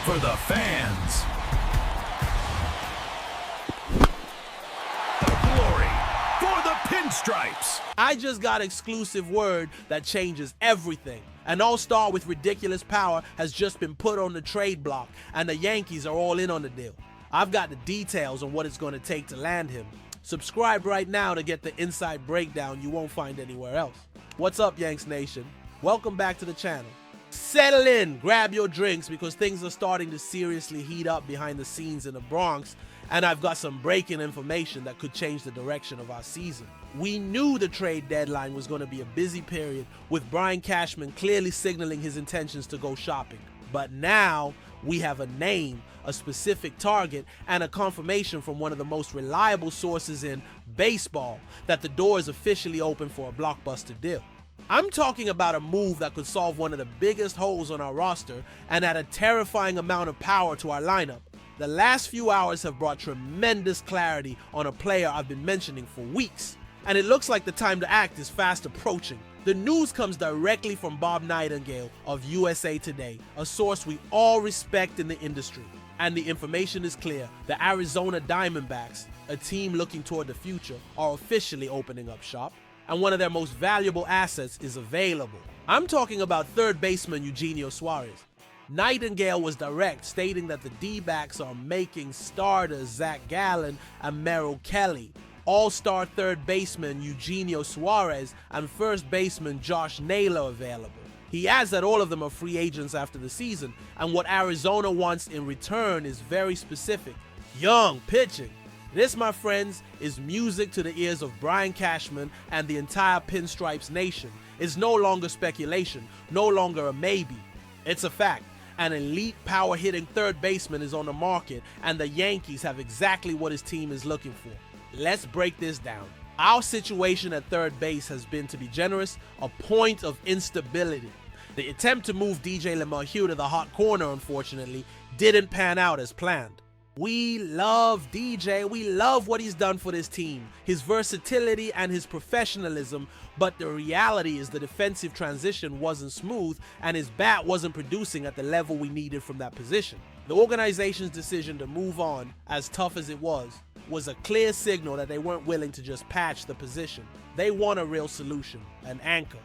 for the fans. The glory for the pinstripes. I just got exclusive word that changes everything. An all-star with ridiculous power has just been put on the trade block, and the Yankees are all in on the deal. I've got the details on what it's going to take to land him. Subscribe right now to get the inside breakdown you won't find anywhere else. What's up, Yanks Nation? Welcome back to the channel. Settle in, grab your drinks, because things are starting to seriously heat up behind the scenes in the Bronx, and I've got some breaking information that could change the direction of our season. We knew the trade deadline was going to be a busy period, with Brian Cashman clearly signaling his intentions to go shopping. But now we have a name, a specific target, and a confirmation from one of the most reliable sources in baseball that the door is officially open for a blockbuster deal. I'm talking about a move that could solve one of the biggest holes on our roster and add a terrifying amount of power to our lineup. The last few hours have brought tremendous clarity on a player I've been mentioning for weeks, and it looks like the time to act is fast approaching. The news comes directly from Bob Nightingale of USA Today, a source we all respect in the industry. And the information is clear. The Arizona Diamondbacks, a team looking toward the future, are officially opening up shop, and one of their most valuable assets is available. I'm talking about third baseman Eugenio Suarez. Nightingale was direct, stating that the D-backs are making starters Zach Gallen and Merrill Kelly, all-star third baseman Eugenio Suarez, and first baseman Josh Naylor available. He adds that all of them are free agents after the season, and what Arizona wants in return is very specific: young pitching. This, my friends, is music to the ears of Brian Cashman and the entire Pinstripes Nation. It's no longer speculation, no longer a maybe. It's a fact. An elite power-hitting third baseman is on the market, and the Yankees have exactly what his team is looking for. Let's break this down. Our situation at third base has been, to be generous, a point of instability. The attempt to move DJ LeMahieu to the hot corner, unfortunately, didn't pan out as planned. We love DJ, we love what he's done for this team, his versatility and his professionalism, but the reality is the defensive transition wasn't smooth and his bat wasn't producing at the level we needed from that position. The organization's decision to move on, as tough as it was a clear signal that they weren't willing to just patch the position. They want a real solution, an anchor.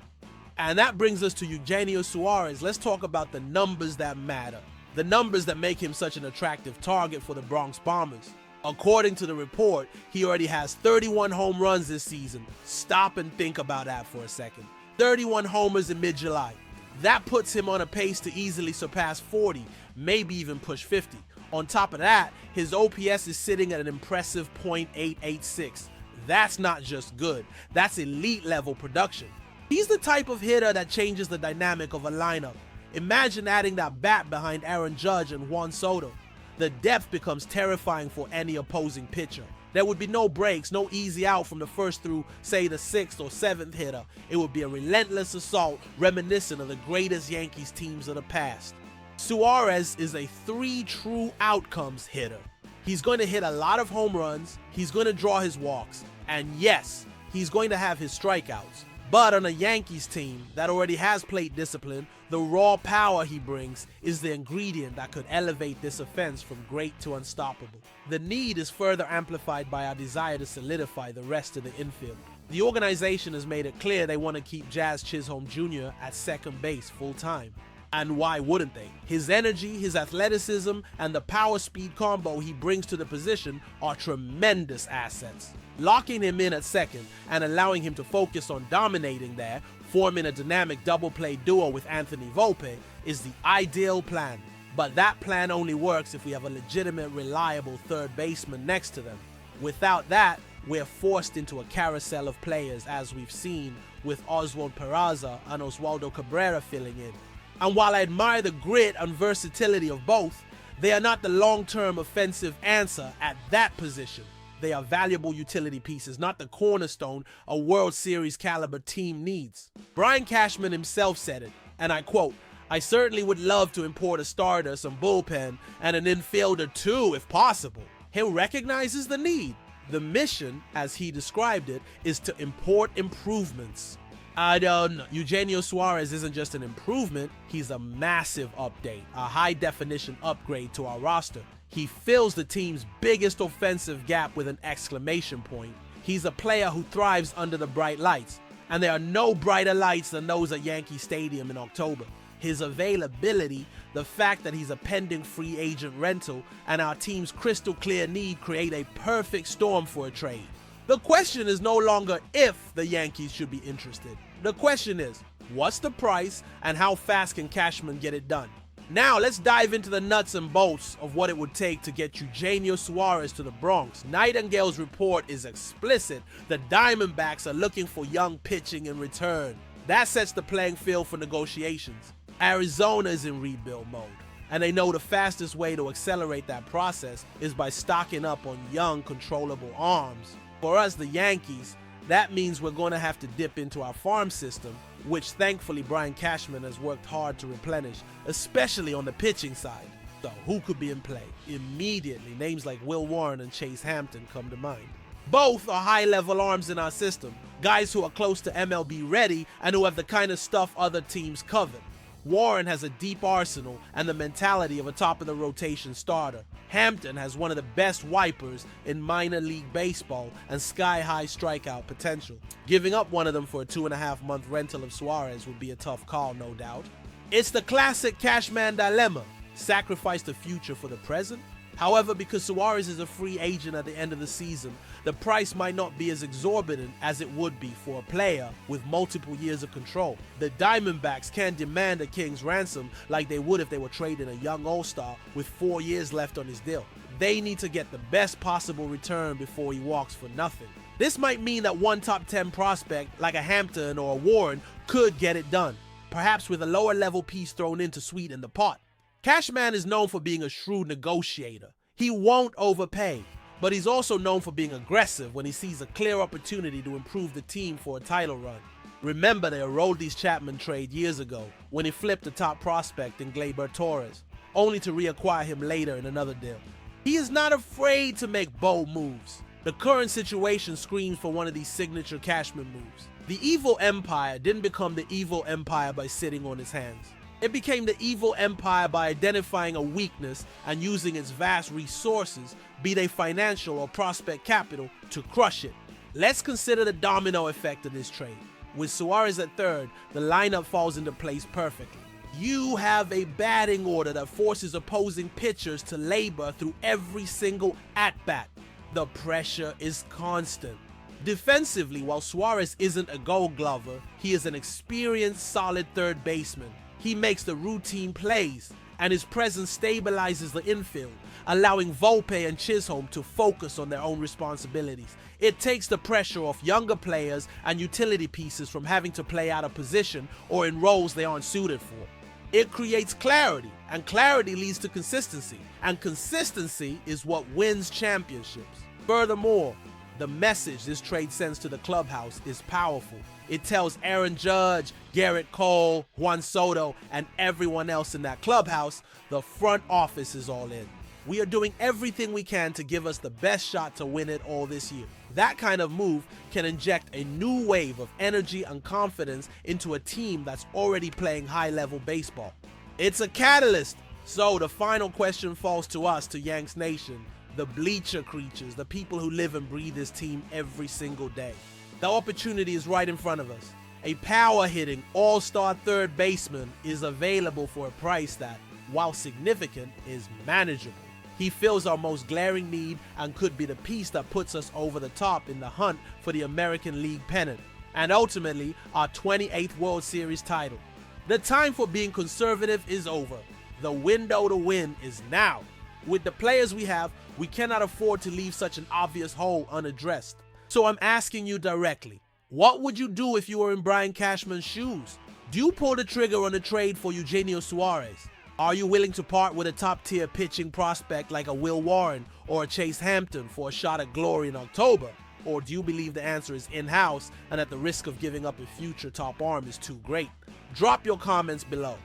And that brings us to Eugenio Suarez. Let's talk about the numbers that matter. The numbers that make him such an attractive target for the Bronx Bombers. According to the report, he already has 31 home runs this season. Stop and think about that for a second. 31 homers in mid-July. That puts him on a pace to easily surpass 40, maybe even push 50. On top of that, his OPS is sitting at an impressive .886. That's not just good, that's elite level production. He's the type of hitter that changes the dynamic of a lineup. Imagine adding that bat behind Aaron Judge and Juan Soto. The depth becomes terrifying for any opposing pitcher. There would be no breaks, no easy out from the first through, say, the 6th or 7th hitter. It would be a relentless assault reminiscent of the greatest Yankees teams of the past. Suarez is a 3 true outcomes hitter. He's going to hit a lot of home runs, he's going to draw his walks, and yes, he's going to have his strikeouts. But on a Yankees team that already has plate discipline, the raw power he brings is the ingredient that could elevate this offense from great to unstoppable. The need is further amplified by our desire to solidify the rest of the infield. The organization has made it clear they want to keep Jazz Chisholm Jr. at second base full-time. And why wouldn't they? His energy, his athleticism, and the power-speed combo he brings to the position are tremendous assets. Locking him in at second and allowing him to focus on dominating there, forming a dynamic double-play duo with Anthony Volpe, is the ideal plan. But that plan only works if we have a legitimate, reliable third baseman next to them. Without that, we're forced into a carousel of players, as we've seen with Oswald Peraza and Oswaldo Cabrera filling in. And while I admire the grit and versatility of both, they are not the long-term offensive answer at that position. They are valuable utility pieces, not the cornerstone a World Series caliber team needs. Brian Cashman himself said it, and I quote, "I certainly would love to import a starter, some bullpen, and an infielder too if possible." He recognizes the need. The mission, as he described it, is to import improvements. I don't know. Eugenio Suarez isn't just an improvement, he's a massive update, a high-definition upgrade to our roster. He fills the team's biggest offensive gap with an exclamation point. He's a player who thrives under the bright lights, and there are no brighter lights than those at Yankee Stadium in October. His availability, the fact that he's a pending free agent rental, and our team's crystal clear need create a perfect storm for a trade. The question is no longer if the Yankees should be interested. The question is, what's the price and how fast can Cashman get it done? Now let's dive into the nuts and bolts of what it would take to get Eugenio Suarez to the Bronx. Nightingale's report is explicit. The Diamondbacks are looking for young pitching in return. That sets the playing field for negotiations. Arizona is in rebuild mode, and they know the fastest way to accelerate that process is by stocking up on young, controllable arms. For us, the Yankees, that means we're going to have to dip into our farm system, which thankfully Brian Cashman has worked hard to replenish, especially on the pitching side. So who could be in play? Immediately, names like Will Warren and Chase Hampton come to mind. Both are high-level arms in our system, guys who are close to MLB ready and who have the kind of stuff other teams covet. Warren has a deep arsenal and the mentality of a top-of-the-rotation starter. Hampton has one of the best wipers in minor league baseball and sky-high strikeout potential. Giving up one of them for a 2.5-month rental of Suarez would be a tough call, no doubt. It's the classic Cashman dilemma. Sacrifice the future for the present? However, because Suarez is a free agent at the end of the season, the price might not be as exorbitant as it would be for a player with multiple years of control. The Diamondbacks can't demand a king's ransom like they would if they were trading a young all-star with 4 years left on his deal. They need to get the best possible return before he walks for nothing. This might mean that one top 10 prospect like a Hampton or a Warren could get it done, perhaps with a lower level piece thrown in to sweeten the pot. Cashman is known for being a shrewd negotiator. He won't overpay, but he's also known for being aggressive when he sees a clear opportunity to improve the team for a title run. Remember the Aroldis Chapman trade years ago when he flipped the top prospect in Gleyber Torres, only to reacquire him later in another deal. He is not afraid to make bold moves. The current situation screams for one of these signature Cashman moves. The evil empire didn't become the evil empire by sitting on his hands. It became the evil empire by identifying a weakness and using its vast resources, be they financial or prospect capital, to crush it. Let's consider the domino effect of this trade. With Suarez at third, the lineup falls into place perfectly. You have a batting order that forces opposing pitchers to labor through every single at-bat. The pressure is constant. Defensively, while Suarez isn't a gold glover, he is an experienced, solid third baseman. He makes the routine plays, and his presence stabilizes the infield, allowing Volpe and Chisholm to focus on their own responsibilities. It takes the pressure off younger players and utility pieces from having to play out of position or in roles they aren't suited for. It creates clarity, and clarity leads to consistency, and consistency is what wins championships. Furthermore, the message this trade sends to the clubhouse is powerful. It tells Aaron Judge, Garrett Cole, Juan Soto, and everyone else in that clubhouse, the front office is all in. We are doing everything we can to give us the best shot to win it all this year. That kind of move can inject a new wave of energy and confidence into a team that's already playing high-level baseball. It's a catalyst. So the final question falls to us, to Yanks Nation, the bleacher creatures, the people who live and breathe this team every single day. The opportunity is right in front of us. A power-hitting, all-star third baseman is available for a price that, while significant, is manageable. He fills our most glaring need and could be the piece that puts us over the top in the hunt for the American League pennant, and ultimately our 28th World Series title. The time for being conservative is over. The window to win is now. With the players we have, we cannot afford to leave such an obvious hole unaddressed. So I'm asking you directly, what would you do if you were in Brian Cashman's shoes? Do you pull the trigger on a trade for Eugenio Suarez? Are you willing to part with a top-tier pitching prospect like a Will Warren or a Chase Hampton for a shot at glory in October? Or do you believe the answer is in-house and at the risk of giving up a future top arm is too great? Drop your comments below.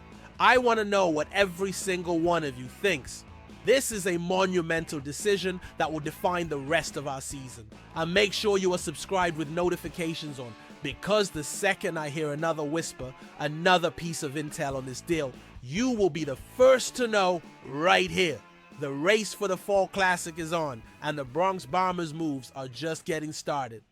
I want to know what every single one of you thinks. This is a monumental decision that will define the rest of our season. And make sure you are subscribed with notifications on. because the second I hear another whisper, another piece of intel on this deal, you will be the first to know right here. The race for the Fall Classic is on, and the Bronx Bombers' moves are just getting started.